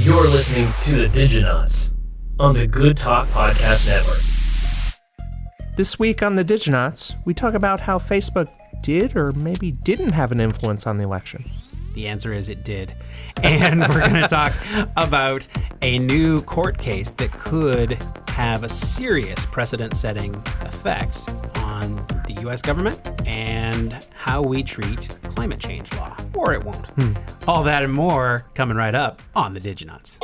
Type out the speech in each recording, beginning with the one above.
You're listening to the Diginauts on the Good Talk Podcast Network. This week on the Diginauts, we talk about how Facebook did or maybe didn't have an influence on the election. The answer is it did. And we're going to talk about a new court case that could have a serious precedent-setting effect on the U.S. government and how we treat climate change law. Or it won't. All that and more coming right up on the Diginauts.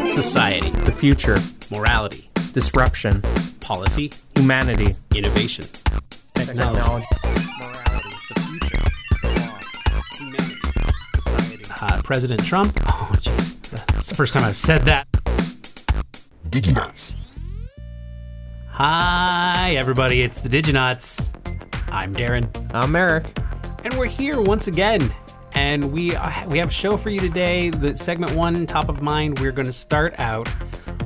Society. The future. Morality. Disruption. Policy. Humanity. Innovation. Technology. Morality. The future. Law. Humanity. Society. President Trump. Oh, jeez. It's the first time I've said that. Diginauts. Hi, everybody. It's the Diginauts. I'm Darren. I'm Eric. And we're here once again. And we have a show for you today. The segment one, top of mind, we're going to start out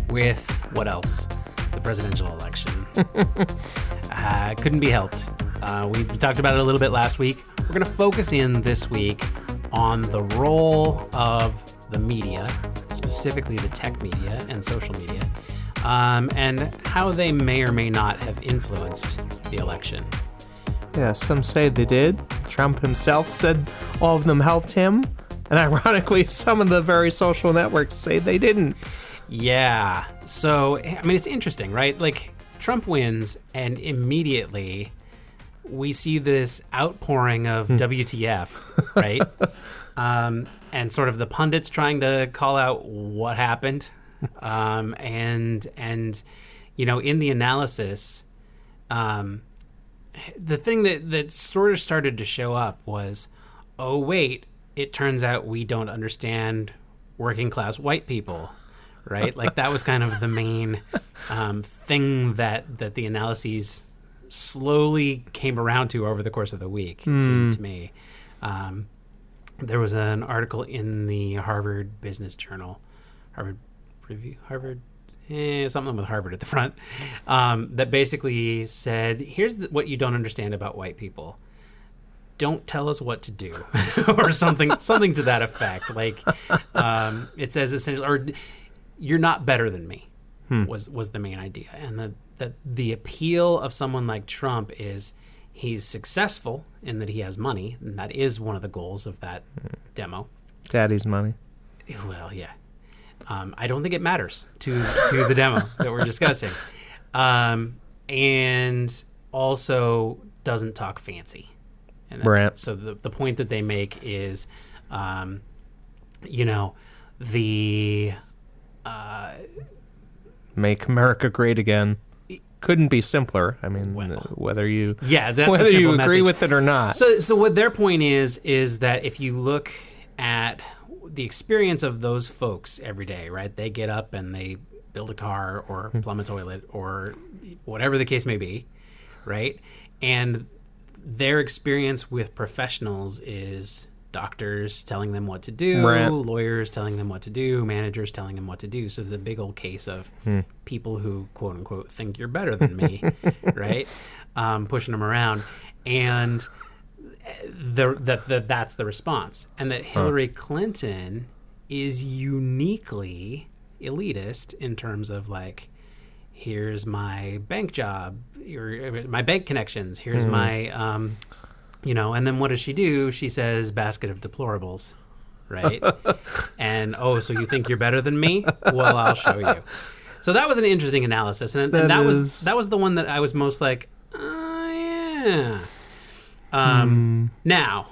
with, what else? The presidential election. Couldn't be helped. We talked about it a little bit last week. We're going to focus in this week on the role of the media, specifically the tech media and social media, and how they may or may not have influenced the election. Yeah, some say they did. Trump himself said all of them helped him. And ironically, some of the very social networks say they didn't. Yeah. So, I mean, it's interesting, right? Like, Trump wins, and immediately we see this outpouring of WTF, right? And sort of the pundits trying to call out what happened. And you know, in the analysis, the thing that sort of started to show up was, oh, wait, it turns out we don't understand working class white people, right? Like that was kind of the main thing that the analyses slowly came around to over the course of the week, it seemed to me. There was an article in the Harvard Business Journal, something with Harvard at the front, that basically said, here's what you don't understand about white people. Don't tell us what to do, or something to that effect. Like, it says essentially, or you're not better than me, was the main idea. And the appeal of someone like Trump is he's successful in that he has money, and that is one of the goals of that demo. Daddy's money. Well, yeah. I don't think it matters to the demo that we're discussing. And also doesn't talk fancy. And Right. So the point that they make is, you know, the... Make America great again. Couldn't be simpler. I mean, whether you that's a whether simple you agree message. with it or not. So what their point is that if you look at the experience of those folks every day, right? They get up and they build a car or plumb a toilet or whatever the case may be, right? And their experience with professionals is doctors telling them what to do, Right. lawyers telling them what to do, managers telling them what to do. So there's a big old case of people who, quote unquote, think you're better than me, right? Pushing them around. And that's the response. And that Hillary Clinton is uniquely elitist in terms of, like, here's my bank job, or my bank connections, here's my, you know, and then what does she do? She says, basket of deplorables, right? And, oh, so you think you're better than me? Well, I'll show you. So that was an interesting analysis. And that was the one that I was most like, oh, yeah. Now.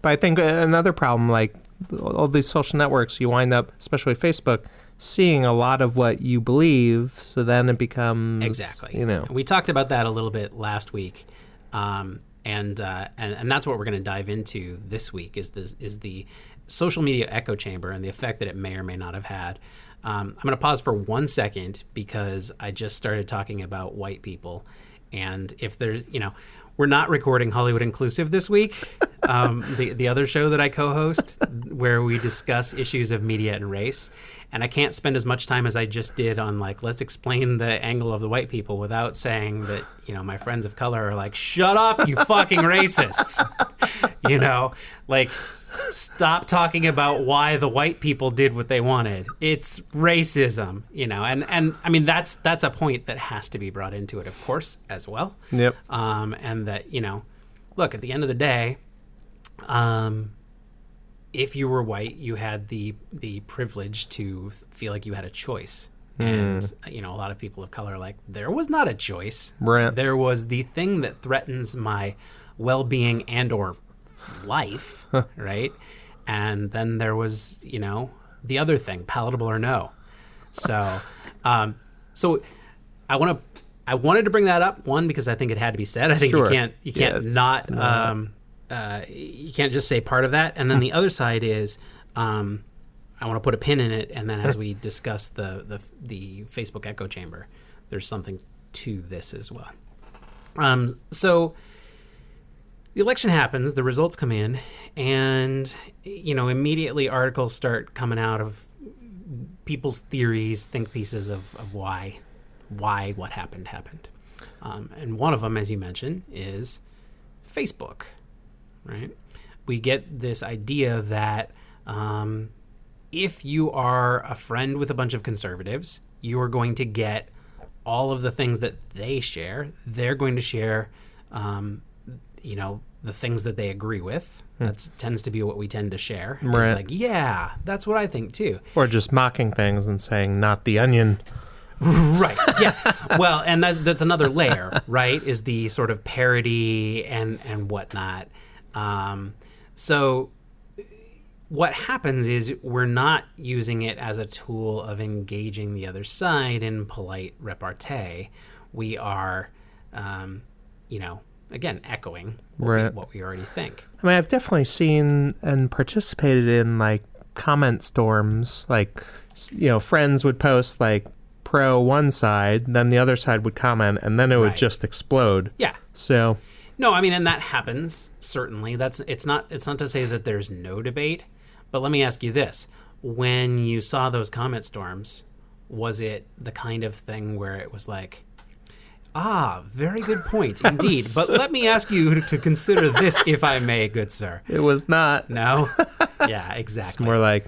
But I think another problem, like all these social networks, you wind up, especially Facebook, seeing a lot of what you believe. So then it becomes exactly. You know, we talked about that a little bit last week, and that's what we're going to dive into this week. Is the social media echo chamber and the effect that it may or may not have had. I'm going to pause for 1 second because I just started talking about white people, and if there's, you know. We're not recording Hollywood Inclusive this week, the other show that I co-host, where we discuss issues of media and race. And I can't spend as much time as I just did on, like, let's explain the angle of the white people without saying that, you know, my friends of color are like, shut up, you fucking racists. Like, stop talking about why the white people did what they wanted. It's racism, and I mean, that's a point that has to be brought into it, of course, as well. Yep. And that, look, at the end of the day, if you were white, you had the privilege to feel like you had a choice. And, a lot of people of color are like, there was not a choice. Right. There was the thing that threatens my well-being and or life, right? And then there was, the other thing, palatable or no. So, so I wanted to bring that up, one, because I think it had to be said. I think Sure. you can't you can't just say part of that. And then the other side is, I want to put a pin in it, and then as we discuss the Facebook echo chamber, there's something to this as well. So the election happens, the results come in, and immediately articles start coming out of people's theories, think pieces of why what happened. And one of them, as you mentioned, is Facebook, right? We get this idea that if you are a friend with a bunch of conservatives, you are going to get all of the things that they share. They're going to share, the things that they agree with. That tends to be what we tend to share. Right. It's like, yeah, that's what I think too. Or just mocking things and saying, not the onion. Right. Yeah. Well, and that's another layer, right? Is the sort of parody and whatnot. So what happens is we're not using it as a tool of engaging the other side in polite repartee. We are, again, echoing what we already think. I mean, I've definitely seen and participated in, like, comment storms. Like, friends would post, like, pro one side, then the other side would comment, and then it would just explode. Yeah. So... No, I mean, and that happens, certainly. It's not to say that there's no debate, but let me ask you this. When you saw those comment storms, was it the kind of thing where it was like, very good point, indeed. But let me ask you to consider this, if I may, good sir. It was not. No? Yeah, exactly. It's more like,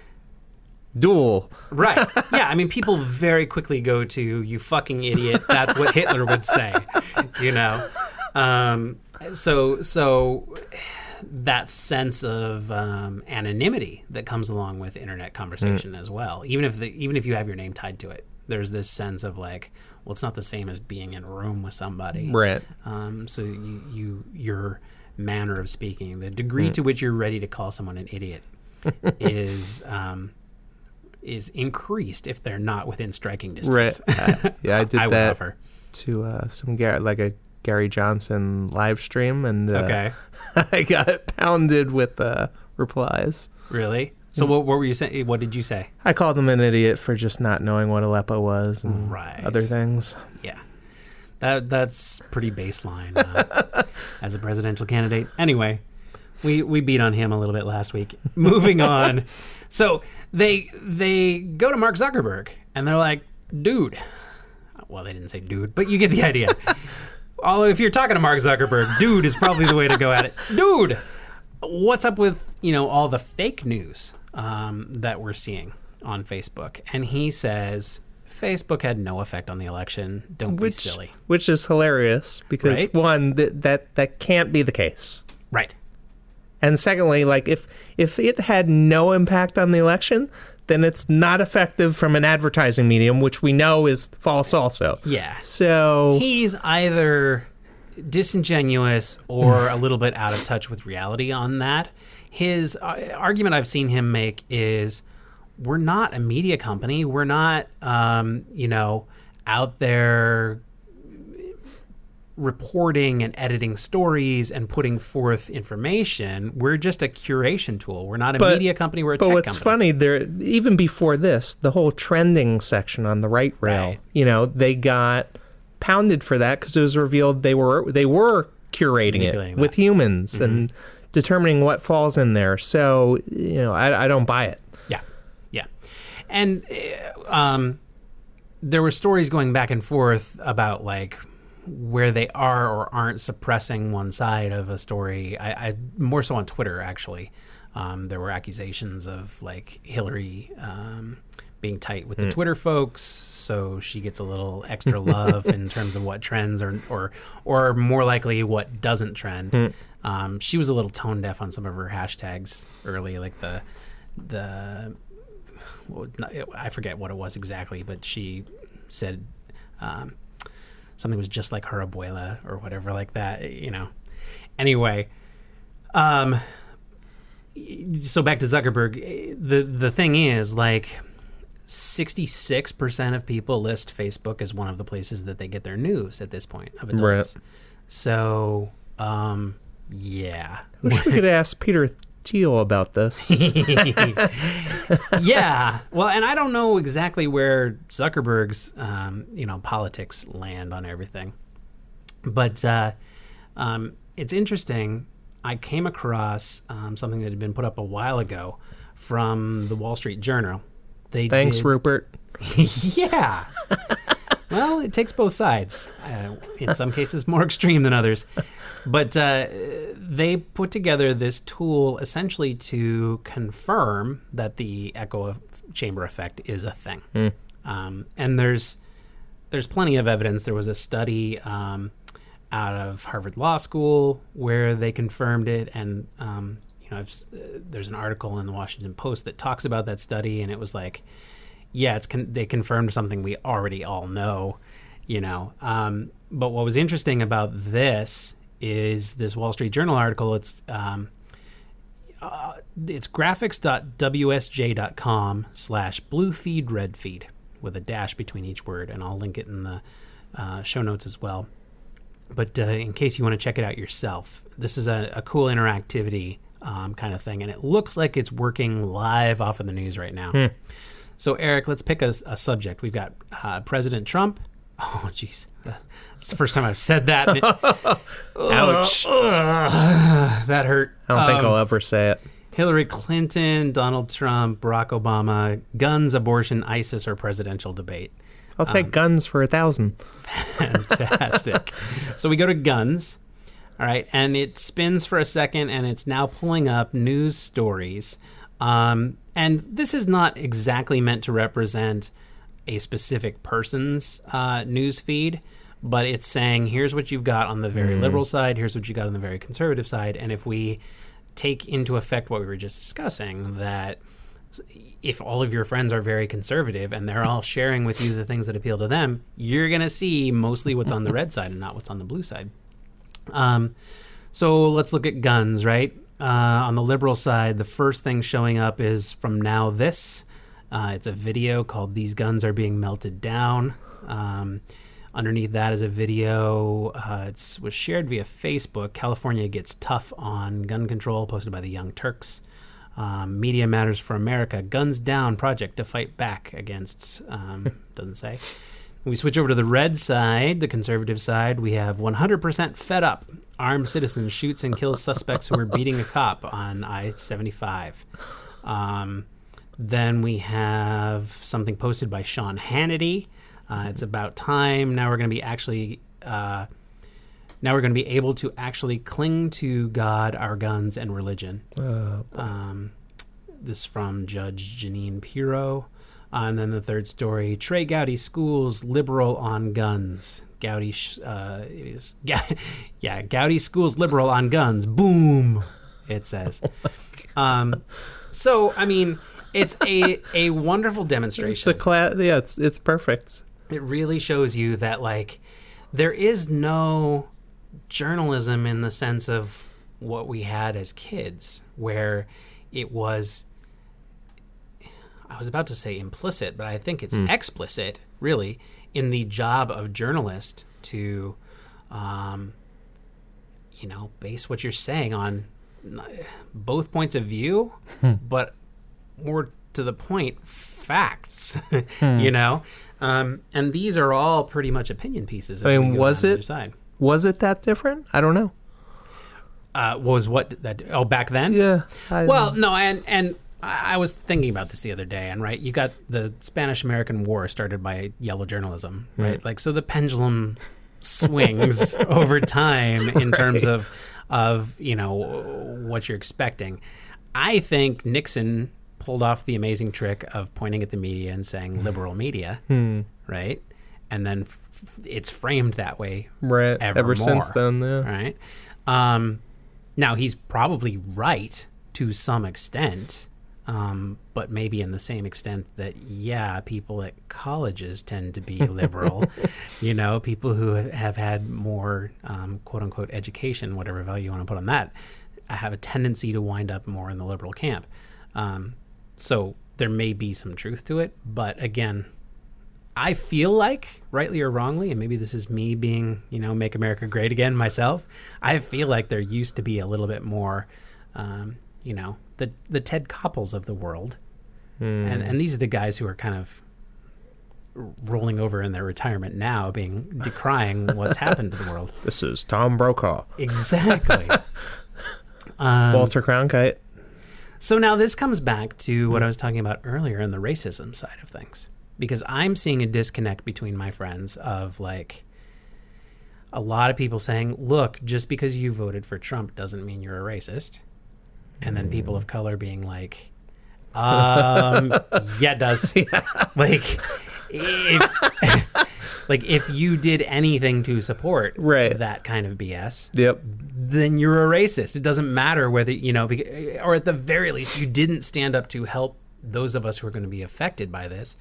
duel. Right. Yeah, I mean, people very quickly go to, you fucking idiot, that's what Hitler would say, So that sense of anonymity that comes along with internet conversation as well, even if you have your name tied to it, there's this sense of like, well, it's not the same as being in a room with somebody, right? So your manner of speaking, the degree to which you're ready to call someone an idiot, is increased if they're not within striking distance. Right. Yeah, I did I that would offer. To some a Gary Johnson live stream, and okay. I got pounded with replies. Really? So what were you saying? What did you say? I called him an idiot for just not knowing what Aleppo was and other things. Yeah. That's pretty baseline as a presidential candidate. Anyway, we beat on him a little bit last week. Moving on. So they go to Mark Zuckerberg and they're like, dude. Well, they didn't say dude, but you get the idea. Although if you're talking to Mark Zuckerberg, dude is probably the way to go at it. Dude, what's up with, all the fake news that we're seeing on Facebook? And he says Facebook had no effect on the election. Don't be silly. Which is hilarious because, one, that can't be the case. Right. And secondly, like if it had no impact on the election, then it's not effective from an advertising medium, which we know is false also. Yeah. So he's either disingenuous or a little bit out of touch with reality on that. His argument I've seen him make is, we're not a media company. We're not, out there reporting and editing stories and putting forth information. We're just a curation tool. We're not a media company. We're a tech company. But what's funny, there, even before this, the whole trending section on the right rail, they got pounded for that because it was revealed they were curating it with humans and determining what falls in there. So, I don't buy it. Yeah. And there were stories going back and forth about, like, where they are or aren't suppressing one side of a story. I more so on Twitter, actually. There were accusations of like Hillary being tight with the Twitter folks, so she gets a little extra love in terms of what trends or more likely what doesn't trend. She was a little tone deaf on some of her hashtags early, like I forget what it was exactly, but she said something was just like her abuela or whatever like that, Anyway, so back to Zuckerberg. The thing is, like, 66% of people list Facebook as one of the places that they get their news at this point of adults. Right. So, yeah. Wish we could ask Peter Thiel about this. Yeah. Well, and I don't know exactly where Zuckerberg's, politics land on everything. But it's interesting. I came across something that had been put up a while ago from the Wall Street Journal. Thanks, Rupert. Yeah. Well, it takes both sides. In some cases, more extreme than others. But they put together this tool essentially to confirm that the echo chamber effect is a thing. And there's plenty of evidence. There was a study out of Harvard Law School where they confirmed it, and there's an article in the Washington Post that talks about that study, and it was like, yeah, they confirmed something we already all know, But what was interesting about this is this Wall Street Journal article. It's graphics.wsj.com/bluefeedredfeed with a dash between each word, and I'll link it in the show notes as well. But in case you want to check it out yourself, this is a cool interactivity kind of thing, and it looks like it's working live off of the news right now. So, Eric, let's pick a subject. We've got President Trump. Oh, jeez. It's the first time I've said that. Ouch. That hurt. I don't think I'll ever say it. Hillary Clinton, Donald Trump, Barack Obama, guns, abortion, ISIS, or presidential debate. I'll take guns for 1,000. Fantastic. So we go to guns. All right. And it spins for a second, and it's now pulling up news stories. And this is not exactly meant to represent a specific person's news feed, but it's saying, here's what you've got on the very liberal side, here's what you got on the very conservative side. And if we take into effect what we were just discussing, that if all of your friends are very conservative and they're all sharing with you the things that appeal to them, you're going to see mostly what's on the red side and not what's on the blue side. So let's look at guns, right? On the liberal side, the first thing showing up is from Now This. It's a video called "These Guns Are Being Melted Down." Underneath that is a video. It was shared via Facebook. California gets tough on gun control, posted by the Young Turks. Media Matters for America, Guns Down project to fight back against, doesn't say. We switch over to the red side, the conservative side. We have 100% fed up. Armed citizen shoots and kills suspects who were beating a cop on I-75. Then we have something posted by Sean Hannity. It's about time. Now we're going to be able to actually cling to God, our guns, and religion. This from Judge Janine Pirro. And then the third story, Trey Gowdy schools liberal on guns. Gowdy schools liberal on guns. Boom, it says. So, I mean, it's a wonderful demonstration. It's perfect. It really shows you that, like, there is no journalism in the sense of what we had as kids, where it was, I was about to say implicit, but I think it's explicit, really, in the job of journalist to, base what you're saying on both points of view, but more to the point, facts, and these are all pretty much opinion pieces. I mean, was it that different? I don't know. Was what that? Oh, back then? Yeah. No, and I was thinking about this the other day, and right, you got the Spanish-American War started by yellow journalism, right? Like, so the pendulum swings over time in terms of what you're expecting. I think Nixon pulled off the amazing trick of pointing at the media and saying liberal media, right? And then it's framed that way ever since then, yeah. Right? Now, he's probably right to some extent, but maybe in the same extent that, people at colleges tend to be liberal. People who have had more, quote-unquote, education, whatever value you want to put on that, have a tendency to wind up more in the liberal camp. So there may be some truth to it, but again, I feel like, rightly or wrongly, and maybe this is me being, make America great again myself, I feel like there used to be a little bit more, the Ted Koppels of the world. And these are the guys who are kind of rolling over in their retirement now, decrying what's happened to the world. This is Tom Brokaw. Exactly. Walter Cronkite. So now this comes back to what I was talking about earlier in the racism side of things. Because I'm seeing a disconnect between my friends of like a lot of people saying, look, just because you voted for Trump doesn't mean you're a racist. And then people of color being like, yeah, it does. Yeah. If you did anything to support that kind of BS, then you're a racist. It doesn't matter whether, or at the very least, you didn't stand up to help those of us who are going to be affected by this.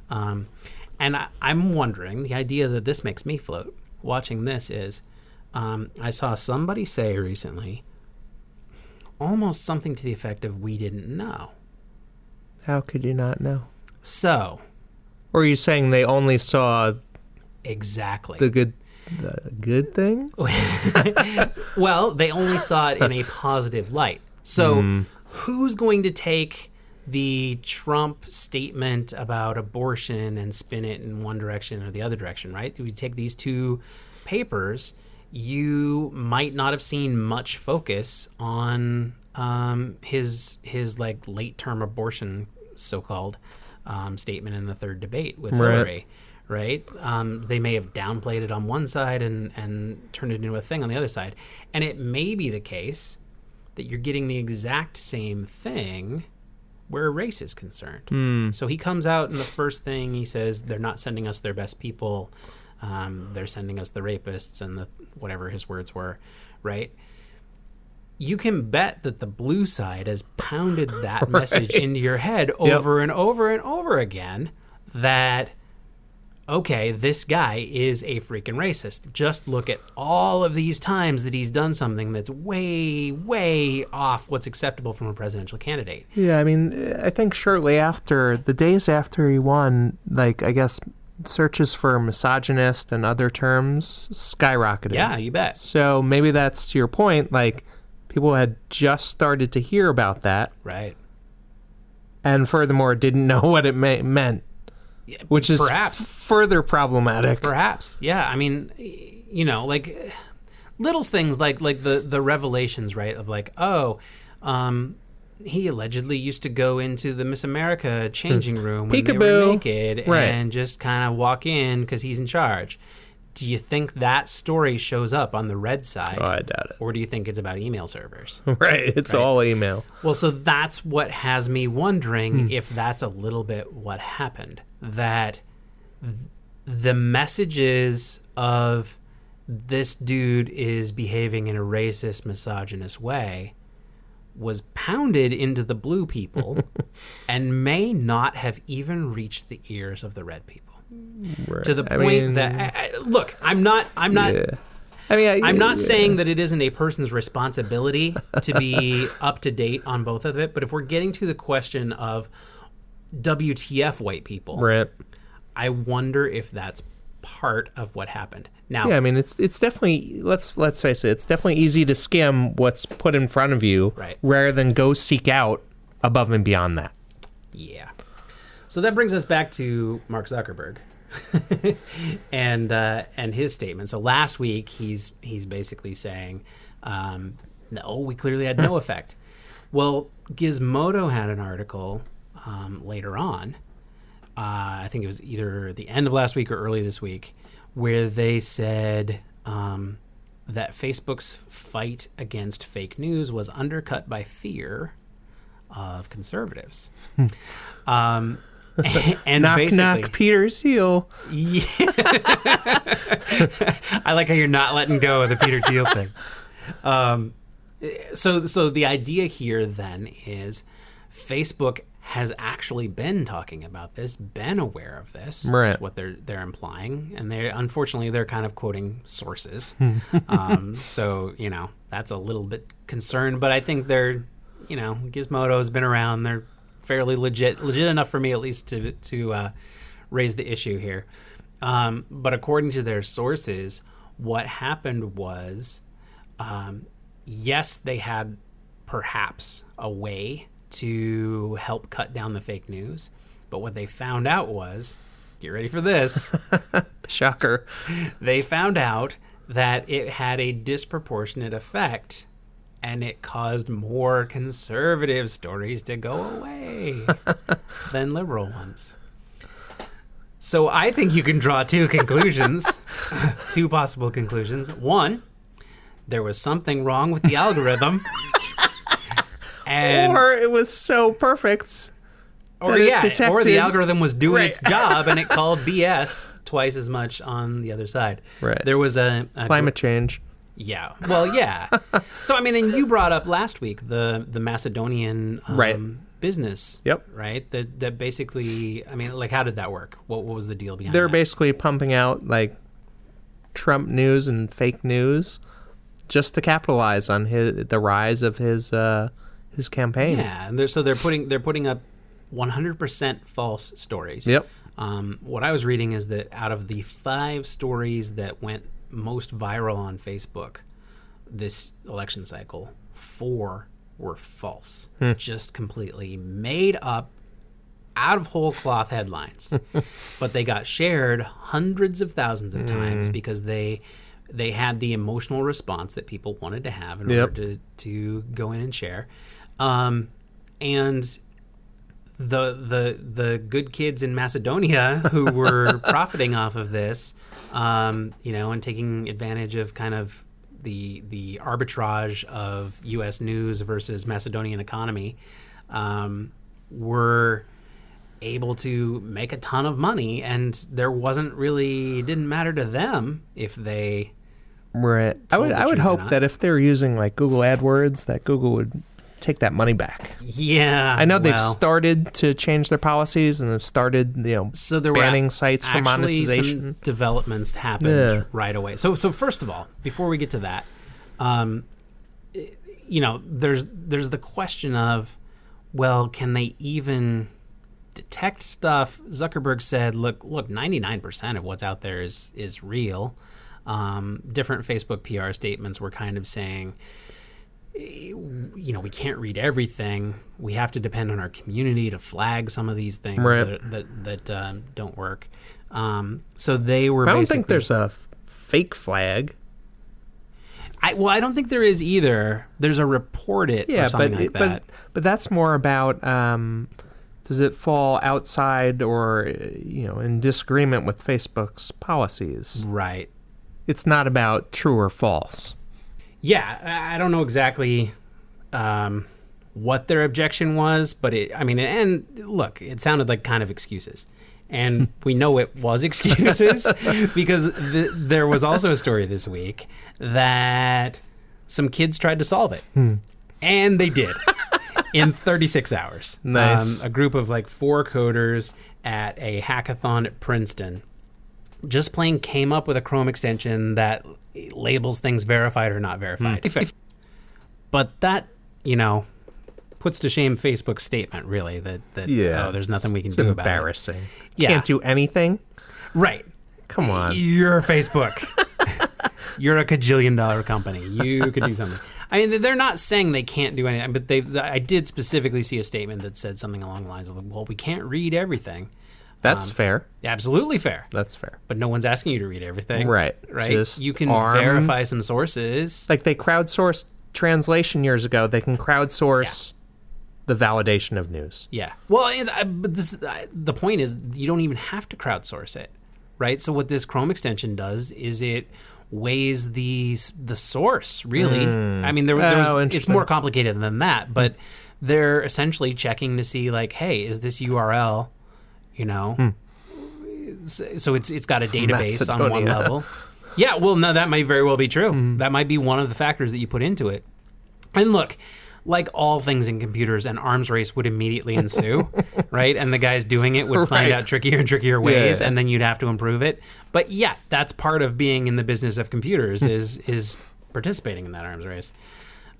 And I'm wondering, the idea that this makes me float watching this is, I saw somebody say recently, almost something to the effect of, we didn't know. How could you not know? So. Or are you saying they only saw exactly the good things? Well, they only saw it in a positive light. So who's going to take the Trump statement about abortion and spin it in one direction or the other direction, right? We take these two papers, you might not have seen much focus on his like late term abortion so-called statement in the third debate with Hillary, right? They may have downplayed it on one side and turned it into a thing on the other side. And it may be the case that you're getting the exact same thing where race is concerned. So he comes out and the first thing he says, they're not sending us their best people. They're sending us the rapists and the whatever his words were, right? You can bet that the blue side has pounded that message into your head over and over and over again that, okay, this guy is a freaking racist. Just look at all of these times that he's done something that's way, way off what's acceptable from a presidential candidate. Yeah, I mean, I think shortly after, the days after he won, like, I guess searches for misogynist and other terms skyrocketed. Yeah, you bet. So maybe that's to your point, like, people had just started to hear about that. Right. And furthermore, didn't know what it meant. Which is perhaps further problematic. Perhaps, yeah. I mean, like little things like the revelations, right? Of like, he allegedly used to go into the Miss America changing room when they were naked and just kind of walk in because he's in charge. Do you think that story shows up on the red side? Oh, I doubt it. Or do you think it's about email servers? Right, it's all email. Well, so that's what has me wondering if that's a little bit what happened. That the messages of this dude is behaving in a racist, misogynist way was pounded into the blue people and may not have even reached the ears of the red people. Right. To the point look, I'm not saying that it isn't a person's responsibility to be up to date on both of it, but if we're getting to the question of WTF white people, right, I wonder if that's part of what happened. Now, yeah, I mean, it's definitely, let's face it, it's definitely easy to skim what's put in front of you, right, rather than go seek out above and beyond that. Yeah. So that brings us back to Mark Zuckerberg and his statement. So last week he's basically saying, no, we clearly had no effect. Well, Gizmodo had an article later on. I think it was either the end of last week or early this week, where they said that Facebook's fight against fake news was undercut by fear of conservatives. And knock, basically, knock, Peter Thiel. Yeah. I like how you're not letting go of the Peter Thiel thing. So the idea here then is Facebook has actually been talking about this, been aware of this, right. is what they're implying, and unfortunately they're kind of quoting sources. So that's a little bit concerned, but I think they're Gizmodo's been around, they're fairly legit enough for me at least to raise the issue here. But according to their sources, what happened was, yes, they had perhaps a way to help cut down the fake news, but what they found out was, get ready for this. Shocker. They found out that it had a disproportionate effect, and it caused more conservative stories to go away than liberal ones. So I think you can draw two possible conclusions. One, there was something wrong with the algorithm. Or it was so perfect. Or the algorithm was doing its job and it called BS twice as much on the other side. Right. There was a climate change. Yeah. Well, yeah. So, and you brought up last week the Macedonian business. Yep. Right? That basically, how did that work? What was the deal behind They're that? basically pumping out Trump news and fake news just to capitalize on the rise of his campaign. Yeah, and they're putting up 100% false stories. Yep. What I was reading is that out of the 5 stories that went most viral on Facebook this election cycle, 4 were false, just completely made up, out of whole cloth headlines. But they got shared hundreds of thousands of times because they had the emotional response that people wanted to have in order to go in and share. And the good kids in Macedonia who were profiting off of this, and taking advantage of kind of the arbitrage of U.S. news versus Macedonian economy, were able to make a ton of money, and it didn't matter to them if they. Right. I would hope that if they were using Google AdWords, that Google would take that money back. Yeah. I know they've started to change their policies and have started, so there banning sites for monetization. Some developments happened right away. So first of all, before we get to that, there's the question of, well, can they even detect stuff? Zuckerberg said, look, 99% of what's out there is real. Different Facebook PR statements were kind of saying, we can't read everything. We have to depend on our community to flag some of these things that don't work. So they were. I don't think there's a fake flag. I don't think there is either. There's a report it or something like that. But that's more about does it fall outside or in disagreement with Facebook's policies? Right. It's not about true or false. Yeah, I don't know exactly what their objection was, but and look, it sounded like kind of excuses. And we know it was excuses because there was also a story this week that some kids tried to solve it. And they did in 36 hours. Nice. A group of 4 coders at a hackathon at Princeton just plain came up with a Chrome extension that labels things verified or not verified. But that, puts to shame Facebook's statement, really, that there's nothing we can do about it. It's embarrassing. Yeah. Can't do anything? Right. Come on. You're Facebook. You're a $1 company. You could do something. They're not saying they can't do anything, but I did specifically see a statement that said something along the lines of, well, we can't read everything. That's fair. Absolutely fair. That's fair. But no one's asking you to read everything. Right. Right? You can verify some sources. They crowdsourced translation years ago. They can crowdsource the validation of news. Yeah. Well, but the point is you don't even have to crowdsource it. right? So what this Chrome extension does is it weighs the source, really. I mean, it's more complicated than that, but they're essentially checking to see, like, hey, is this URL, so it's got a database Macedonia. on one level. Yeah, well, no, that might very well be true. That might be one of the factors that you put into it. And look, like all things in computers, an arms race would immediately ensue, right? And the guys doing it would find out trickier and trickier ways, and then you'd have to improve it. But yeah, that's part of being in the business of computers is participating in that arms race.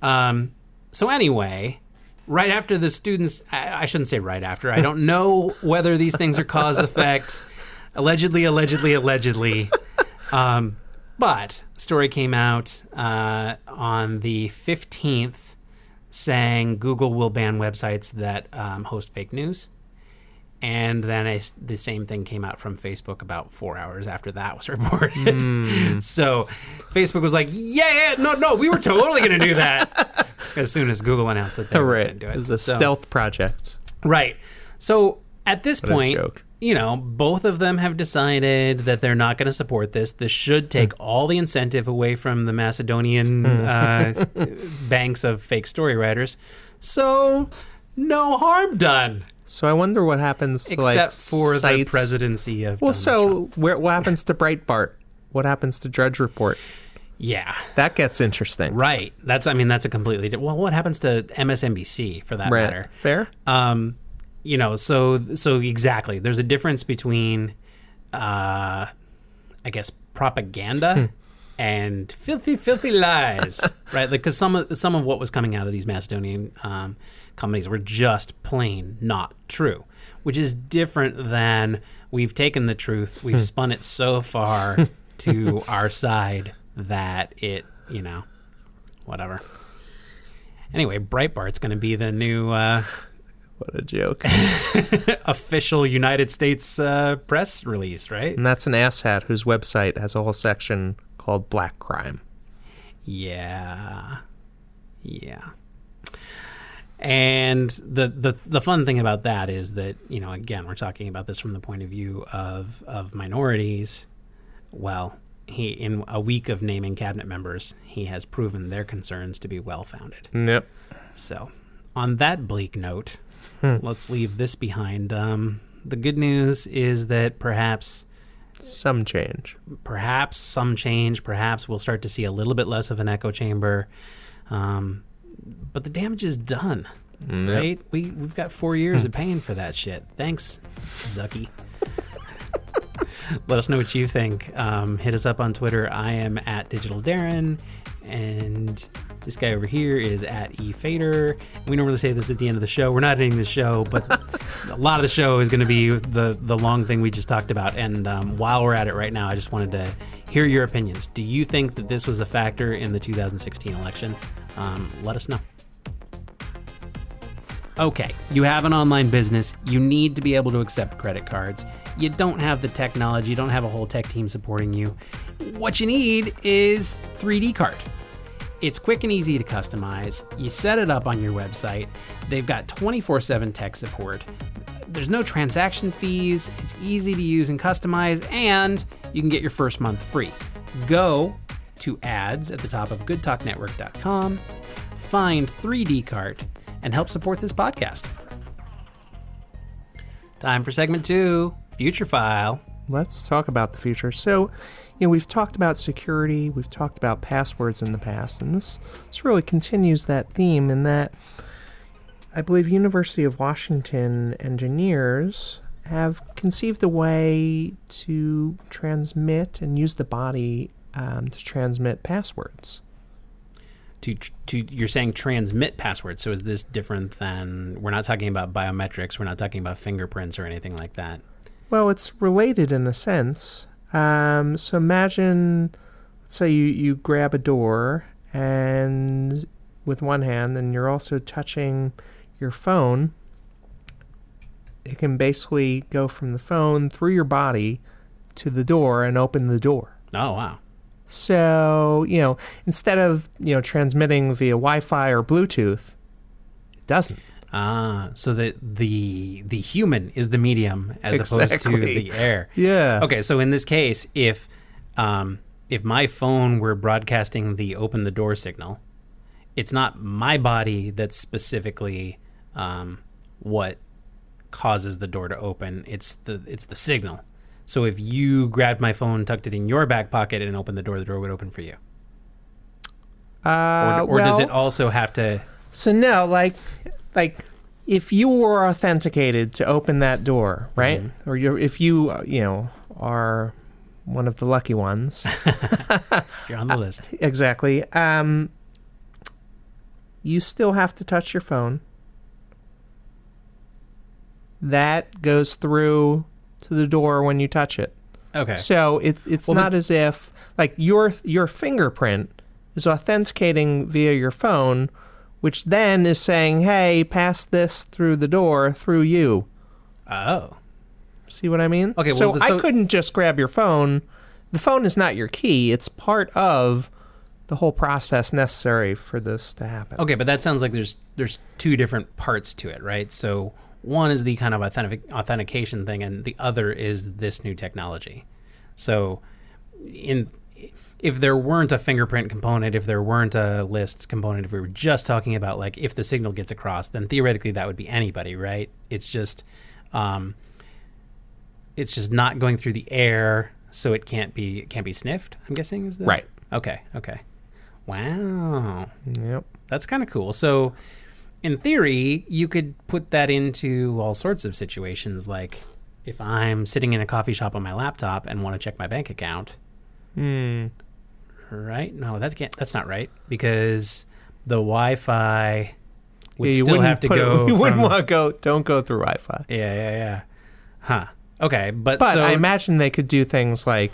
So anyway, right after the students, I shouldn't say right after. I don't know whether these things are cause effect. Allegedly. But a story came out on the 15th saying Google will ban websites that host fake news. And then the same thing came out from Facebook about 4 hours after that was reported. So Facebook was like, no, we were totally going to do that as soon as Google announced that they were going to do it. It was a stealth project. Right. So at this point, joke. Both of them have decided that they're not going to support this. This should take all the incentive away from the Macedonian banks of fake story writers. So no harm done. So I wonder what happens except for sites. The presidency of Well, Donald Trump. What happens to Breitbart? What happens to Drudge Report? Yeah. That gets interesting. Right. That's a completely different... Well, what happens to MSNBC, for that matter? Fair? So exactly. There's a difference between, I guess, propaganda and filthy lies, right? Like, because some of what was coming out of these Macedonian companies were just plain not true, which is different than we've taken the truth, we've spun it so far to our side that it, whatever. Anyway, Breitbart's going to be the new... What a joke. official United States press release, right? And that's an asshat whose website has a whole section called Black Crime. Yeah. And the fun thing about that is that, again, we're talking about this from the point of view of minorities. Well, he, in a week of naming cabinet members, he has proven their concerns to be well-founded. Yep. So, on that bleak note... Let's leave this behind. The good news is that perhaps some change. Perhaps we'll start to see a little bit less of an echo chamber. But the damage is done, right? We've got 4 years of paying for that shit. Thanks, Zucky. Let us know what you think. Hit us up on Twitter. I am at Digital Darren, and this guy over here is at eFader. We normally say this at the end of the show. We're not ending the show, but a lot of the show is going to be the long thing we just talked about. And while we're at it right now, I just wanted to hear your opinions. Do you think that this was a factor in the 2016 election? Let us know. Okay, you have an online business. You need to be able to accept credit cards. You don't have the technology. You don't have a whole tech team supporting you. What you need is 3D Cart. It's quick and easy to customize. You set it up on your website. They've got 24/7 tech support. There's no transaction fees. It's easy to use and customize, and you can get your first month free. Go to ads at the top of goodtalknetwork.com, find 3D Cart, and help support this podcast. Time for segment 2, Future File. Let's talk about the future. So, we've talked about security, we've talked about passwords in the past, and this really continues that theme in that I believe University of Washington engineers have conceived a way to transmit and use the body to transmit passwords. You're saying transmit passwords, so is this different than, we're not talking about biometrics, we're not talking about fingerprints or anything like that? Well, it's related in a sense. So imagine, let's say you grab a door and with one hand, and you're also touching your phone. It can basically go from the phone through your body to the door and open the door. Oh, wow. So, instead of, transmitting via Wi-Fi or Bluetooth, it doesn't. So the human is the medium as opposed to the air. Yeah. Okay, so in this case, if my phone were broadcasting the open the door signal, it's not my body that's specifically what causes the door to open. It's the signal. So if you grabbed my phone, tucked it in your back pocket, and opened the door would open for you. Or does it also have to? So no, like if you were authenticated to open that door, right? Mm-hmm. Or if you are one of the lucky ones. You're on the list. Exactly. You still have to touch your phone. That goes through to the door when you touch it. Okay. So it's not as if like your fingerprint is authenticating via your phone, which then is saying, hey, pass this through the door through you. Oh. See what I mean? Okay. So I couldn't just grab your phone. The phone is not your key. It's part of the whole process necessary for this to happen. Okay, but that sounds like there's two different parts to it, right? So one is the kind of authentication thing, and the other is this new technology. So if there weren't a fingerprint component, if there weren't a list component, if we were just talking about like if the signal gets across, then theoretically that would be anybody, right? It's just not going through the air, so it can't be sniffed. I'm guessing is that right? Okay. Wow. Yep. That's kind of cool. So in theory, you could put that into all sorts of situations, like if I'm sitting in a coffee shop on my laptop and want to check my bank account. Right? No, that's not right, because the Wi-Fi would still have to go. You wouldn't want to go. Don't go through Wi-Fi. Yeah. Huh. Okay, but so I imagine they could do things like,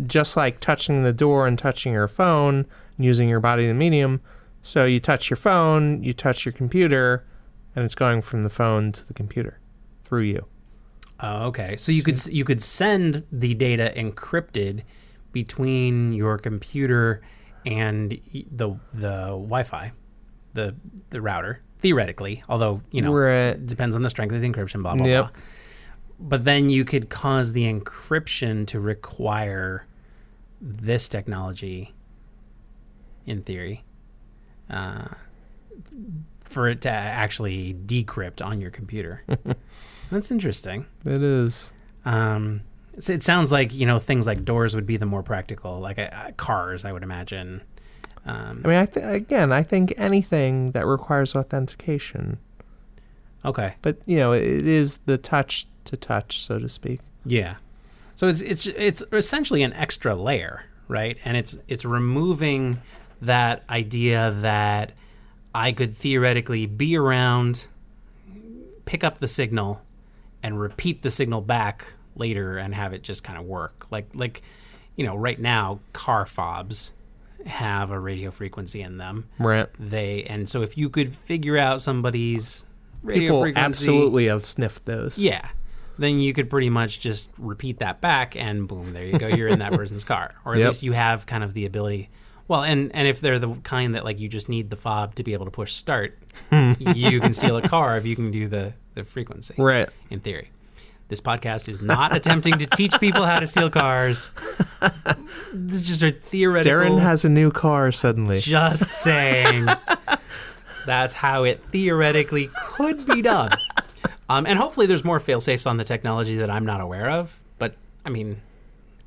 just like touching the door and touching your phone, using your body as a medium. So you touch your phone, you touch your computer, and it's going from the phone to the computer through you. Oh, okay. So you could send the data encrypted between your computer and the Wi-Fi, the router, theoretically. Although it depends on the strength of the encryption. Blah blah blah. But then you could cause the encryption to require this technology, in theory, for it to actually decrypt on your computer. That's interesting. It is. It sounds like, things like doors would be the more practical, like cars, I would imagine. I think anything that requires authentication. Okay. But, it is the touch to touch, so to speak. Yeah. So it's essentially an extra layer, right? And it's removing that idea that I could theoretically be around, pick up the signal, and repeat the signal back later and have it just kind of work. Like right now, car fobs have a radio frequency in them. Right. And so if you could figure out somebody's radio frequency, people absolutely have sniffed those. Yeah. Then you could pretty much just repeat that back, and boom, there you go. You're in that person's car, or at least you have kind of the ability. Well, and if they're the kind that like you just need the fob to be able to push start, you can steal a car if you can do the frequency. Right. In theory. This podcast is not attempting to teach people how to steal cars. This is just a theoretical. Darren has a new car suddenly. Just saying. That's how it theoretically could be done. And hopefully there's more fail-safes on the technology that I'm not aware of. But,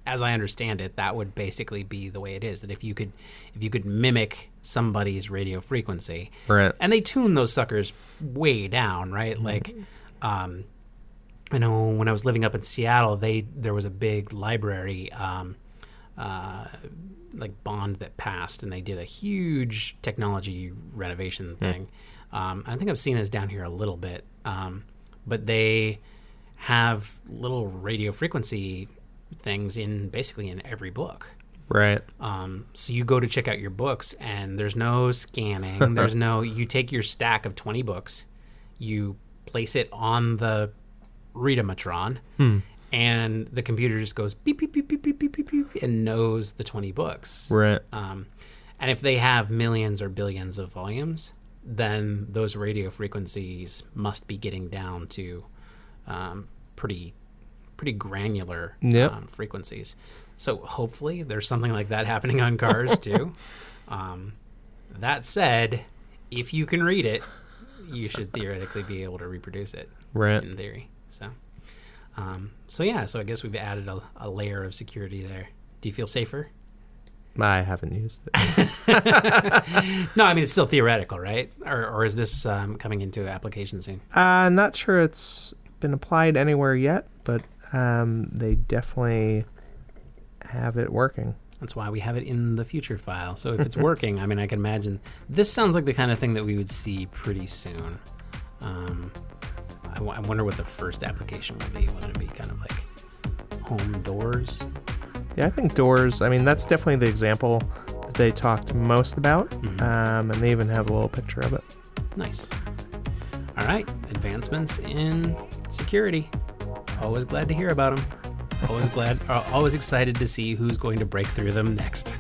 as I understand it, that would basically be the way it is. That if you could mimic somebody's radio frequency. Right. And they tune those suckers way down, right? Mm-hmm. Like, I know when I was living up in Seattle, there was a big library like bond that passed, and they did a huge technology renovation thing. I think I've seen this down here a little bit, but they have little radio frequency things basically in every book. Right. So you go to check out your books, and there's no scanning. You take your stack of 20 books, you place it on the readamatron, and the computer just goes beep, beep, beep, beep, beep, beep, beep, beep, and knows the 20 books. Right. And if they have millions or billions of volumes, then those radio frequencies must be getting down to pretty granular frequencies. So hopefully there's something like that happening on cars too. That said, if you can read it, you should theoretically be able to reproduce it, right? In theory. So I guess we've added a layer of security there. Do you feel safer? I haven't used it. No, I mean, it's still theoretical, right? Or is this coming into application soon? Not sure it's been applied anywhere yet, but they definitely have it working. That's why we have it in the future file. So if it's working, I mean, I can imagine this sounds like the kind of thing that we would see pretty soon. I wonder what the first application would be. Would it be kind of like home doors? Yeah, I think doors. I mean, that's definitely the example that they talked most about, and they even have a little picture of it. Nice. All right, advancements in security. Always glad to hear about them. Always excited to see who's going to break through them next.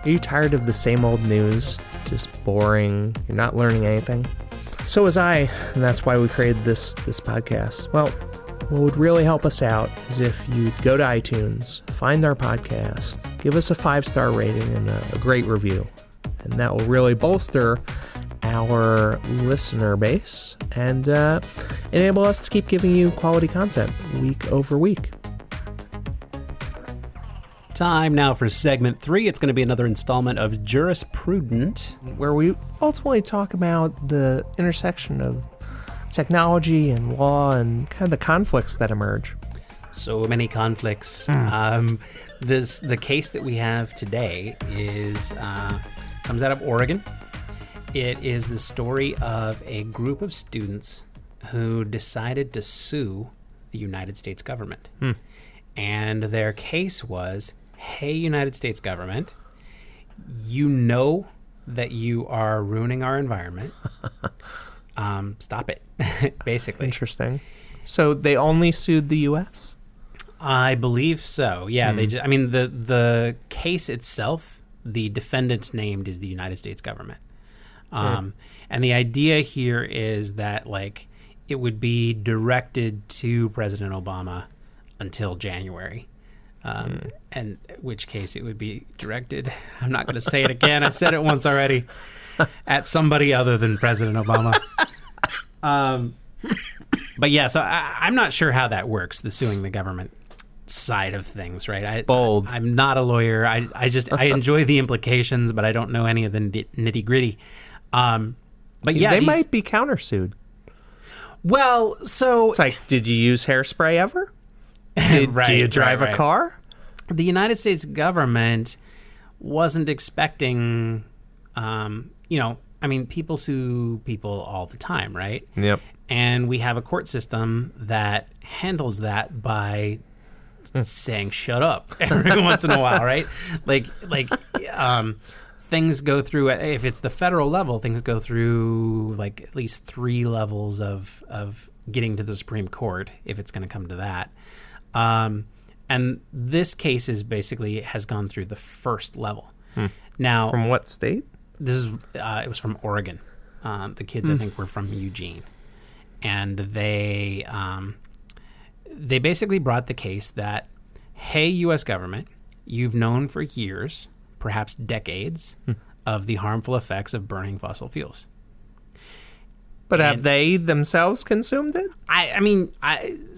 Are you tired of the same old news? Just boring. You're not learning anything. So was I, and that's why we created this podcast. Well, what would really help us out is if you'd go to iTunes, find our podcast, give us a 5-star rating and a great review. And that will really bolster our listener base and enable us to keep giving you quality content week over week. Time now for segment 3. It's going to be another installment of Jurisprudent, where we ultimately talk about the intersection of technology and law and kind of the conflicts that emerge. So many conflicts. The case that we have today comes out of Oregon. It is the story of a group of students who decided to sue the United States government. And their case was, hey, United States government, you know that you are ruining our environment. Stop it, basically. Interesting. So they only sued the U.S.? I believe so. Yeah, the case itself, the defendant named is the United States government. And the idea here is that it would be directed to President Obama until January. And in which case it would be directed, I'm not going to say it again, I said it once already, at somebody other than President Obama. But yeah, so I'm not sure how that works, the suing the government side of things, right? Bold. I'm not a lawyer. I enjoy the implications, but I don't know any of the nitty gritty. But yeah, they might be countersued. Well, so it's like, did you use hairspray ever? Do you drive a car? The United States government wasn't expecting, people sue people all the time, right? Yep. And we have a court system that handles that by saying "shut up" every once in a while, right? Things go through. If it's the federal level, things go through at least 3 levels of getting to the Supreme Court if it's going to come to that. And this case has gone through the first level. Now, from what state? This is it was from Oregon. The kids I think were from Eugene, and they basically brought the case that, hey, U.S. government, you've known for years, perhaps decades, of the harmful effects of burning fossil fuels. But have they themselves consumed it?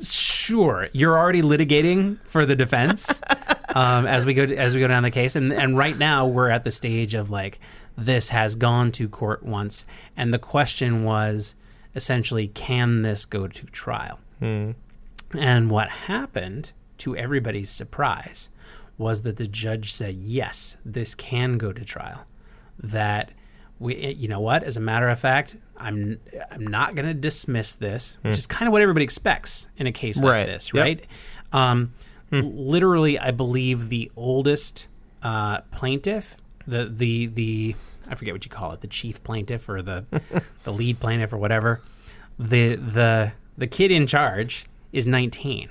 Sure. You're already litigating for the defense as we go down the case, and right now we're at the stage of this has gone to court once, and the question was essentially, can this go to trial? And what happened, to everybody's surprise, was that the judge said, yes, this can go to trial. That you know what? As a matter of fact, I'm not going to dismiss this, which is kind of what everybody expects in a case like this, right? Literally, I believe the oldest plaintiff, the I forget what you call it, the chief plaintiff or the lead plaintiff or whatever. The kid in charge is 19.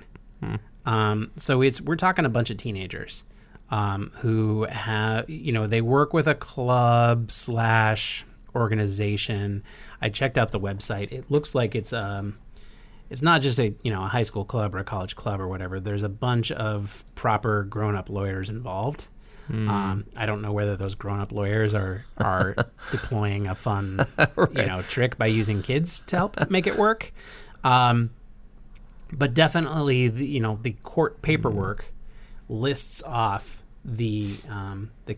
So we're talking a bunch of teenagers. who have, they work with a club / organization. I checked out the website. It looks like it's not just a high school club or a college club or whatever. There's a bunch of proper grown-up lawyers involved. I don't know whether those grown-up lawyers are deploying a fun right. trick by using kids to help make it work. But definitely the court paperwork lists off the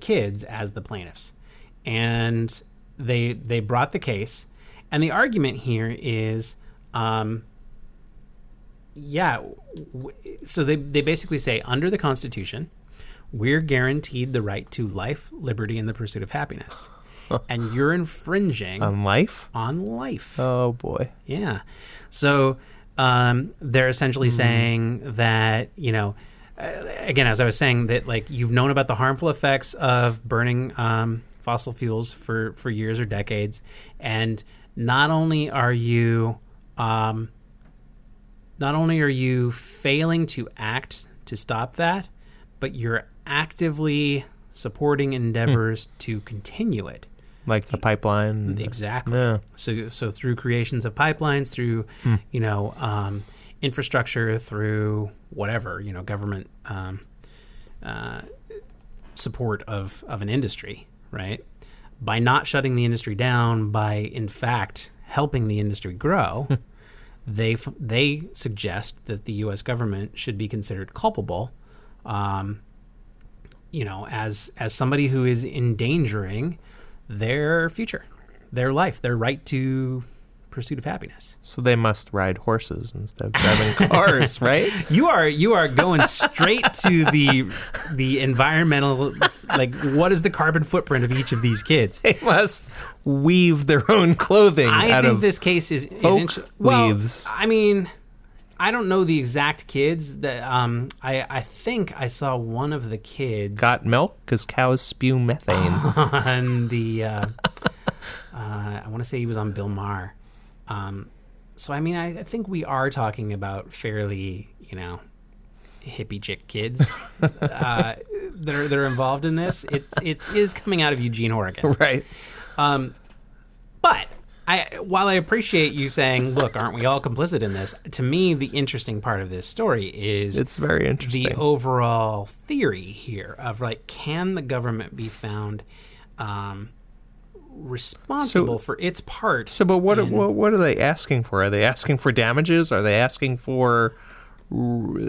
kids as the plaintiffs, and they brought the case, and the argument here is so they basically say, under the Constitution, we're guaranteed the right to life, liberty, and the pursuit of happiness. And you're infringing on life? On life. Oh, boy. Yeah. So they're essentially saying that, again, as I was saying, that like you've known about the harmful effects of burning fossil fuels for years or decades. And not only are you failing to act to stop that, but you're actively supporting endeavors to continue it. Like the pipeline. Exactly. Yeah. So through creations of pipelines, through, infrastructure, through whatever, government support of an industry, right? By not shutting the industry down, by, in fact, helping the industry grow, they suggest that the U.S. government should be considered culpable, as somebody who is endangering their future, their life, their right to pursuit of happiness. So they must ride horses instead of driving cars, right? You are going straight to the environmental, like, what is the carbon footprint of each of these kids? They must weave their own clothing I think this case is oak leaves. I mean, I don't know the exact kids. That I think I saw one of the kids got milk because cows spew methane. On the I want to say he was on Bill Maher. So I mean, I think we are talking about fairly, hippie chick kids that are involved in this. It is coming out of Eugene, Oregon, right? But while I appreciate you saying, look, aren't we all complicit in this? To me, the interesting part of this story is it's very interesting. The overall theory here of like, can the government be found responsible for its part? So, but what are they asking for? Are they asking for damages? Are they asking for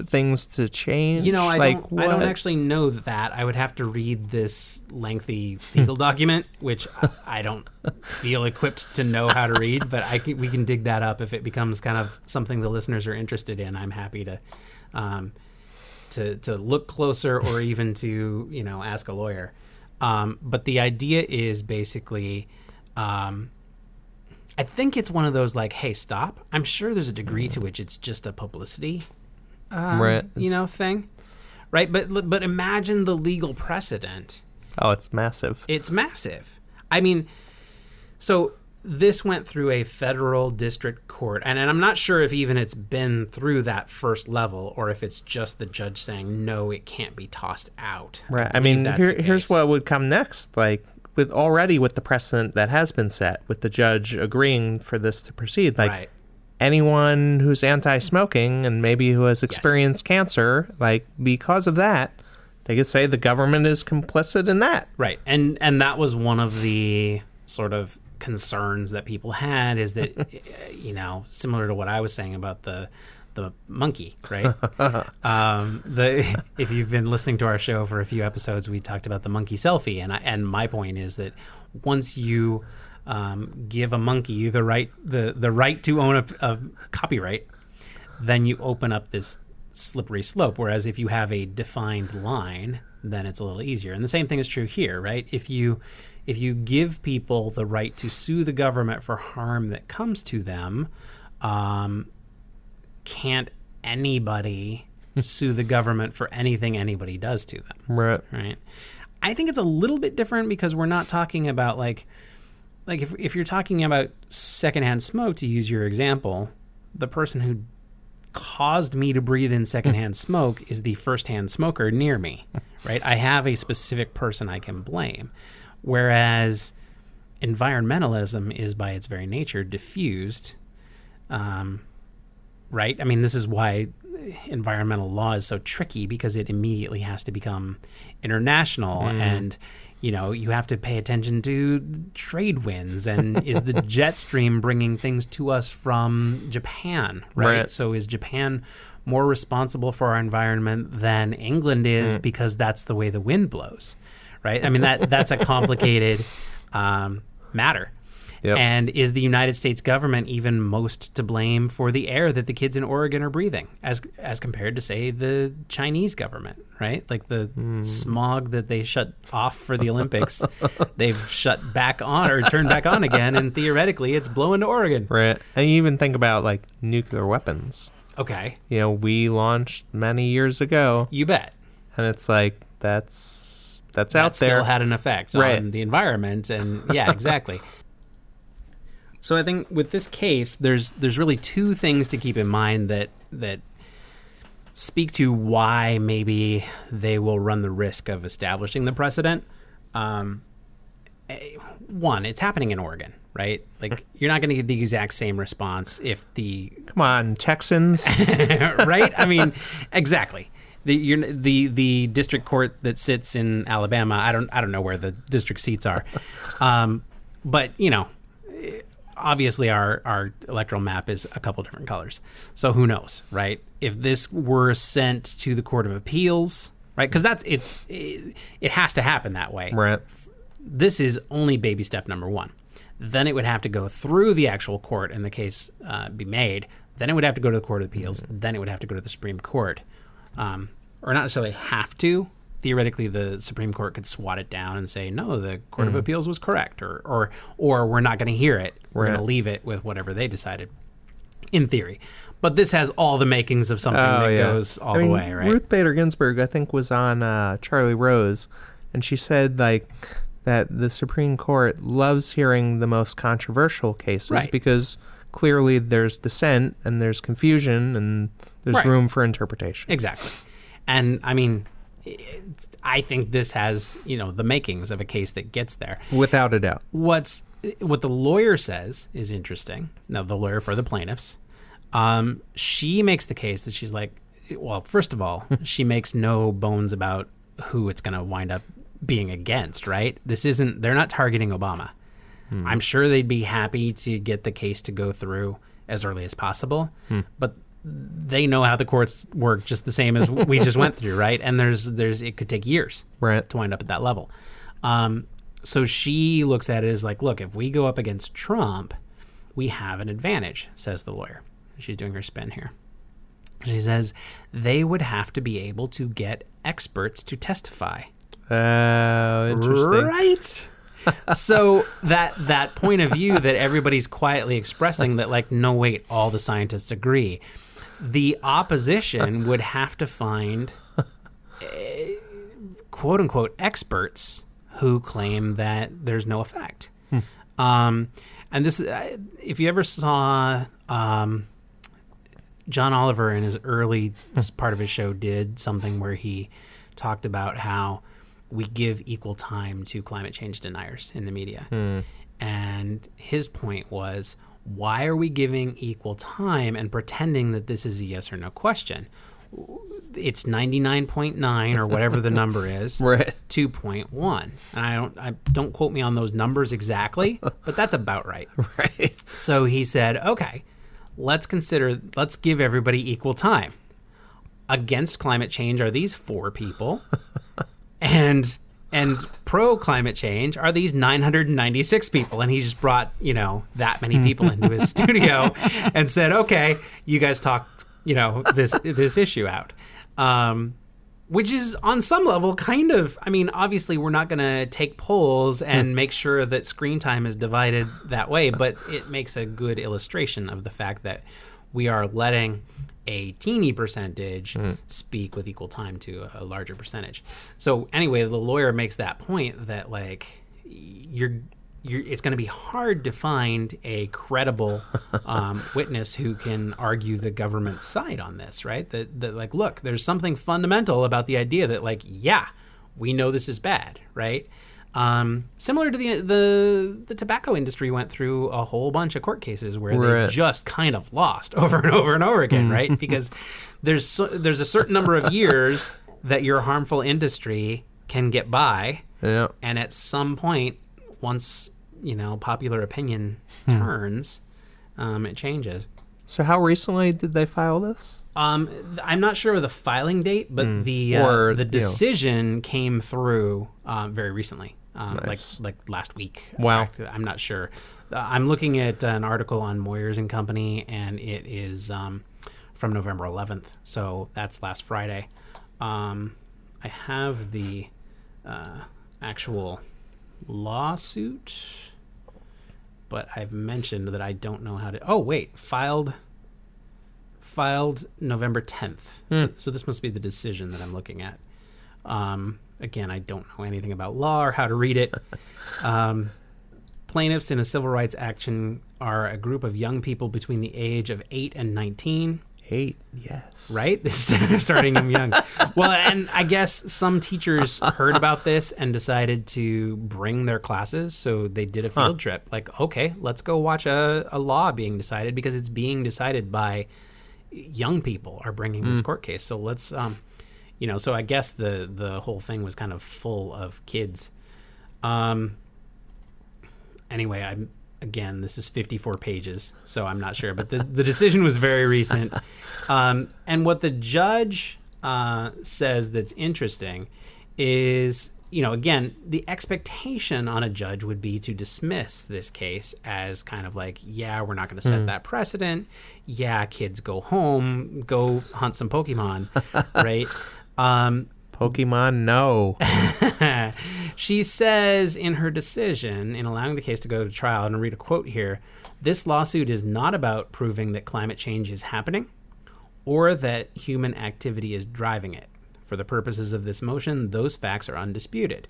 things to change? I don't actually know that. I would have to read this lengthy legal document, which I don't feel equipped to know how to read, but we can dig that up if it becomes kind of something the listeners are interested in. I'm happy to look closer, or even to ask a lawyer. But the idea is basically, I think it's one of those like, hey, stop. I'm sure there's a degree to which it's just a publicity right. Thing, right? But imagine the legal precedent. Oh, it's massive. It's massive. I mean, so this went through a federal district court, and I'm not sure if even it's been through that first level, or if it's just the judge saying, no, it can't be tossed out. Right. I mean, here's what would come next. Like, with the precedent that has been set, with the judge agreeing for this to proceed, like, right. Anyone who's anti-smoking and maybe who has experienced cancer, like, because of that, they could say the government is complicit in that. Right. And that was one of the sort of concerns that people had, is that, similar to what I was saying about the monkey, right? If you've been listening to our show for a few episodes, we talked about the monkey selfie, and my point is that once you give a monkey the right to own a copyright, then you open up this slippery slope. Whereas if you have a defined line, then it's a little easier. And the same thing is true here, right? If you give people the right to sue the government for harm that comes to them, can't anybody sue the government for anything anybody does to them? Right. I think it's a little bit different, because we're not talking about like if you're talking about secondhand smoke, to use your example, the person who caused me to breathe in secondhand smoke is the firsthand smoker near me, right? I have a specific person I can blame. Whereas environmentalism is by its very nature diffused, right? I mean, this is why environmental law is so tricky, because it immediately has to become international and you have to pay attention to trade winds and is the jet stream bringing things to us from Japan, right? So is Japan more responsible for our environment than England is because that's the way the wind blows, right? I mean, that's a complicated matter. Yep. And is the United States government even most to blame for the air that the kids in Oregon are breathing, as compared to, say, the Chinese government, right? Like the smog that they shut off for the Olympics, they've shut back on or turned back on again, and theoretically it's blowing to Oregon. Right. And you even think about, like, nuclear weapons. Okay. We launched many years ago. You bet. And it's like, that's out there. That still had an effect on the environment, and yeah, exactly. So I think with this case, there's really two things to keep in mind that speak to why maybe they will run the risk of establishing the precedent. One, it's happening in Oregon, right? Like, you're not going to get the exact same response if the... Come on, Texans. Right? I mean, exactly. The district court that sits in Alabama, I don't know where the district seats are. But, obviously our electoral map is a couple different colors. So who knows, right? If this were sent to the Court of Appeals, right? Because that's it has to happen that way. Right. This is only baby step number one. Then it would have to go through the actual court and the case be made. Then it would have to go to the Court of Appeals. Then it would have to go to the Supreme Court. Or not necessarily have to. Theoretically, the Supreme Court could swat it down and say, no, the Court of Appeals was correct, or we're not going to hear it. We're going to leave it with whatever they decided, in theory. But this has all the makings of something that goes all the way, right? Ruth Bader Ginsburg, I think, was on Charlie Rose, and she said, like, that the Supreme Court loves hearing the most controversial cases because clearly there's dissent and there's confusion and there's room for interpretation. Exactly. And, I mean... I think this has, the makings of a case that gets there. Without a doubt. What the lawyer says is interesting. Now, the lawyer for the plaintiffs, she makes the case that she's like, well, first of all, she makes no bones about who it's going to wind up being against, right? They're not targeting Obama. I'm sure they'd be happy to get the case to go through as early as possible, but they know how the courts work just the same as we just went through, right? And it could take years to wind up at that level. So she looks at it as like, look, if we go up against Trump, we have an advantage, says the lawyer. She's doing her spin here. She says they would have to be able to get experts to testify. Interesting. Right? So that point of view that everybody's quietly expressing that, like, no, wait, all the scientists agree. The opposition would have to find quote unquote experts who claim that there's no effect. And this, if you ever saw John Oliver in his early part of his show did something where he talked about how we give equal time to climate change deniers in the media. And his point was, why are we giving equal time and pretending that this is a yes or no question? It's 99.9 or whatever the number is, 2.1. And I don't quote me on those numbers exactly, but that's about right. Right. So he said, okay, let's give everybody equal time. Against climate change are these 4 people. And pro climate change are these 996 people. And he just brought, that many people into his studio and said, okay, you guys talk, this issue out. Which is on some level kind of, obviously we're not going to take polls and make sure that screen time is divided that way, but it makes a good illustration of the fact that we are letting a teeny percentage speak with equal time to a larger percentage. So anyway, the lawyer makes that point that, like, you're it's going to be hard to find a credible witness who can argue the government's side on this, right? That like, look, there's something fundamental about the idea that, like, yeah, we know this is bad, right? Similar to the tobacco industry went through a whole bunch of court cases where they just kind of lost over and over and over again, right? Because there's a certain number of years that your harmful industry can get by, and at some point, once popular opinion turns, it changes. So how recently did they file this? I'm not sure of the filing date, but the decision came through very recently, Nice. like last week. Wow. I'm not sure. I'm looking at an article on Moyers and Company, and it is from November 11th, so that's last Friday. I have the actual lawsuit, but I've mentioned that I don't know how to. Oh wait, filed November 10th. So this must be the decision that I'm looking at. Again, I don't know anything about law or how to read it. Plaintiffs in a civil rights action are a group of young people between the age of 8 and 19. 8, yes. Right? They're starting them young. Well, and I guess some teachers heard about this and decided to bring their classes, so they did a field trip. Like, okay, let's go watch a law being decided, because it's being decided by young people are bringing this court case. So let's, so I guess the whole thing was kind of full of kids. Anyway, Again, this is 54 pages, so I'm not sure. But the decision was very recent. And what the judge says that's interesting is, again, the expectation on a judge would be to dismiss this case as kind of like, yeah, we're not going to set that precedent. Yeah, kids, go home, go hunt some Pokemon, right? Pokemon, no. She says in her decision, in allowing the case to go to trial, and I'll read a quote here, this lawsuit is not about proving that climate change is happening or that human activity is driving it. For the purposes of this motion, those facts are undisputed.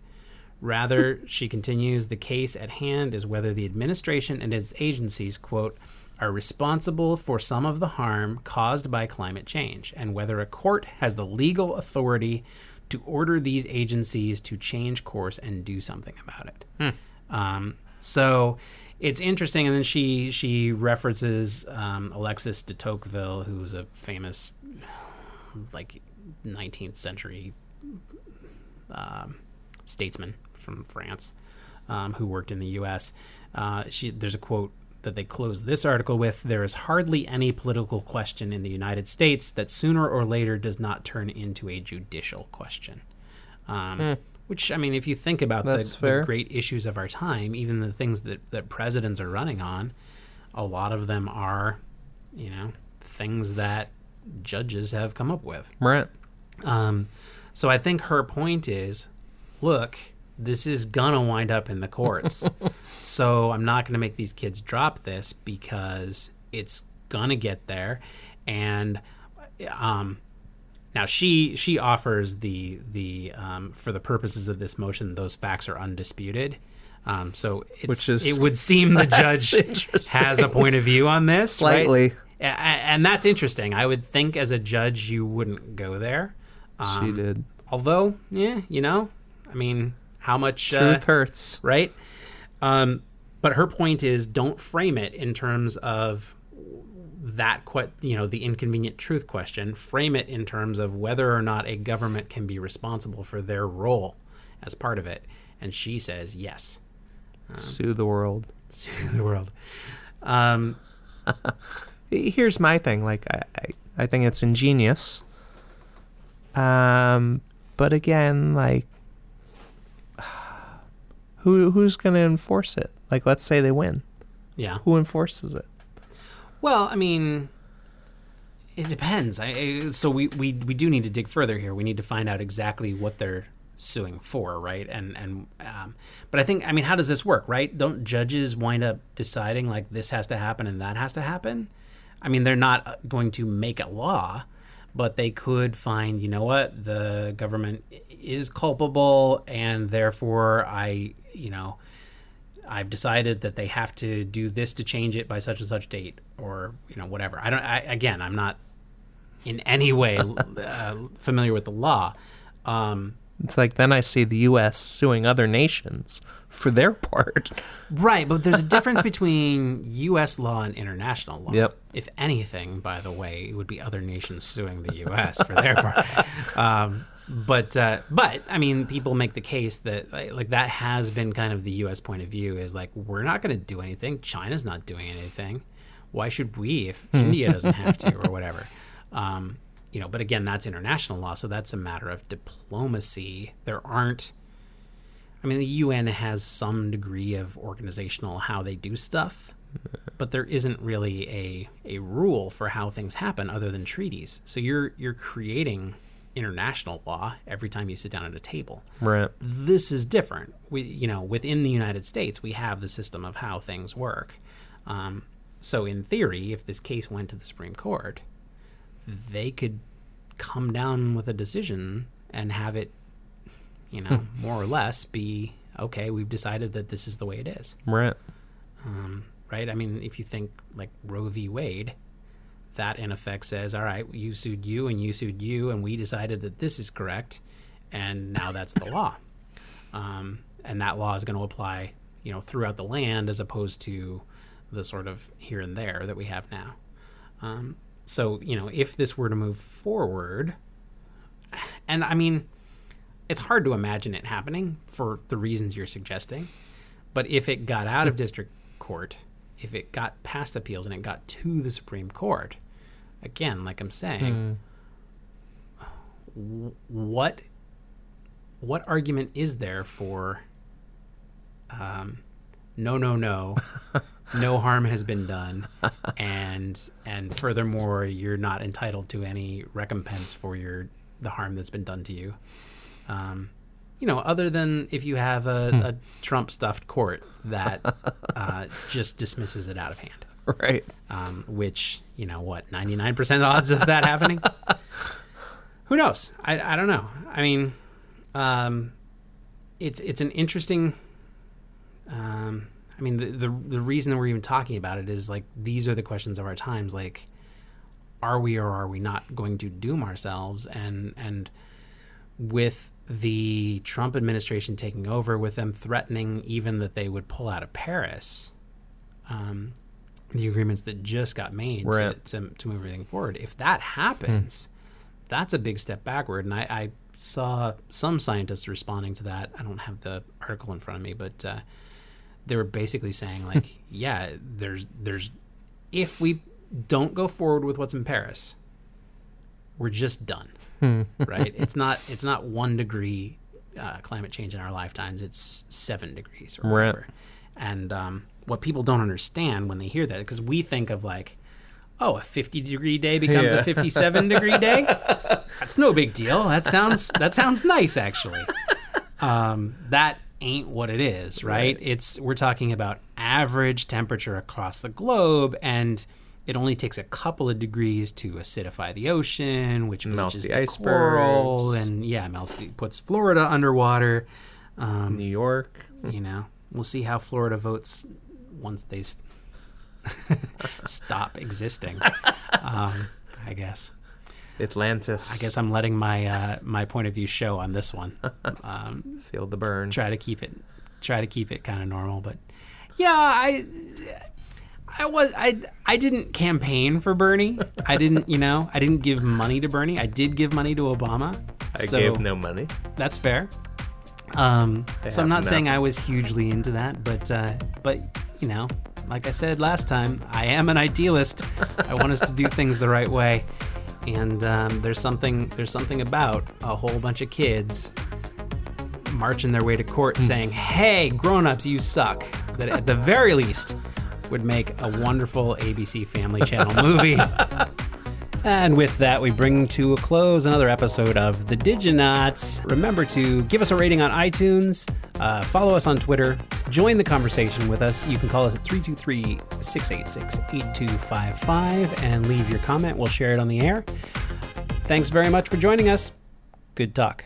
Rather, she continues, the case at hand is whether the administration and its agencies, quote, are responsible for some of the harm caused by climate change, and whether a court has the legal authority to order these agencies to change course and do something about it. So it's interesting. And then she references Alexis de Tocqueville, who was a famous 19th century statesman from France, who worked in the U.S. There's a quote that they close this article with: there is hardly any political question in the United States that sooner or later does not turn into a judicial question. Which, I mean, if you think about the great issues of our time, even the things that presidents are running on, a lot of them are, things that judges have come up with. Right. So I think her point is, look, this is gonna wind up in the courts. So I'm not gonna make these kids drop this because it's gonna get there. And now she offers the for the purposes of this motion, those facts are undisputed. So it would seem the judge has a point of view on this, slightly. Right? And that's interesting. I would think as a judge you wouldn't go there. She did. Although, I mean, how much truth hurts, right? But her point is, don't frame it in terms of that, the inconvenient truth question. Frame it in terms of whether or not a government can be responsible for their role as part of it. And she says yes. Sue the world. Sue the world. Here's my thing. Like, I think it's ingenious. But again, like, who's going to enforce it? Like, let's say they win. Yeah. Who enforces it? Well, I mean, it depends. So we do need to dig further here. We need to find out exactly what they're suing for, right? But I think, I mean, how does this work, right? Don't judges wind up deciding, like, this has to happen and that has to happen? I mean, they're not going to make a law, but they could find, you know what, the government is culpable, and therefore I I've decided that they have to do this to change it by such and such date, or whatever. I'm not in any way familiar with the law. It's like then I see the U.S. suing other nations for their part. Right, but there's a difference between U.S. law and international law. Yep. If anything, by the way, it would be other nations suing the U.S. for their part. But I mean, people make the case that like that has been kind of the U.S. point of view is like, we're not going to do anything. China's not doing anything. Why should we if India doesn't have to or whatever? But again, that's international law, so that's a matter of diplomacy. The UN has some degree of organizational how they do stuff, but there isn't really a rule for how things happen other than treaties. So you're creating international law every time you sit down at a table. Right. This is different. Within the United States, we have the system of how things work. So in theory, if this case went to the Supreme Court, they could come down with a decision and have it, more or less be, okay, we've decided that this is the way it is. Right. Right? I mean, if you think like Roe v. Wade, that in effect says, all right, you sued you and you sued you, and we decided that this is correct, and now that's the law. And that law is going to apply, throughout the land as opposed to the sort of here and there that we have now. So, if this were to move forward, and I mean, it's hard to imagine it happening for the reasons you're suggesting, but if it got out of district court, if it got past appeals and it got to the Supreme Court, again, like I'm saying, what argument is there for no harm has been done, and furthermore, you're not entitled to any recompense for the harm that's been done to you. Other than if you have a Trump stuffed court that just dismisses it out of hand. Right. Which, 99% odds of that happening? Who knows? I don't know. I mean, it's an interesting. The reason that we're even talking about it is like these are the questions of our times. Like, are we or are we not going to doom ourselves? And with the Trump administration taking over, with them threatening even that they would pull out of Paris, the agreements that just got made to move everything forward. If that happens, that's a big step backward. And I saw some scientists responding to that. I don't have the article in front of me, but they were basically saying like, yeah, there's if we don't go forward with what's in Paris, we're just done. Right? It's not 1 degree climate change in our lifetimes. It's 7 degrees or whatever. Right. And what people don't understand when they hear that, because we think of like, oh, a 50-degree day becomes a 57-degree day. That's no big deal. That sounds nice, actually. That ain't what it is, right? We're talking about average temperature across the globe, and it only takes a couple of degrees to acidify the ocean, which bleaches the coral, and puts Florida underwater. New York. We'll see how Florida votes once they stop existing. I guess. Atlantis. I guess I'm letting my point of view show on this one. Feel the burn. Try to keep it kind of normal, but yeah, I didn't campaign for Bernie. I didn't give money to Bernie. I did give money to Obama. I gave no money. That's fair. So I'm not saying I was hugely into that, but like I said last time, I am an idealist. I want us to do things the right way. And there's something about a whole bunch of kids marching their way to court saying, hey, grown-ups, you suck. That at the very least would make a wonderful ABC Family Channel movie. And with that, we bring to a close another episode of The Diginauts. Remember to give us a rating on iTunes, follow us on Twitter, join the conversation with us. You can call us at 323-686-8255 and leave your comment. We'll share it on the air. Thanks very much for joining us. Good talk.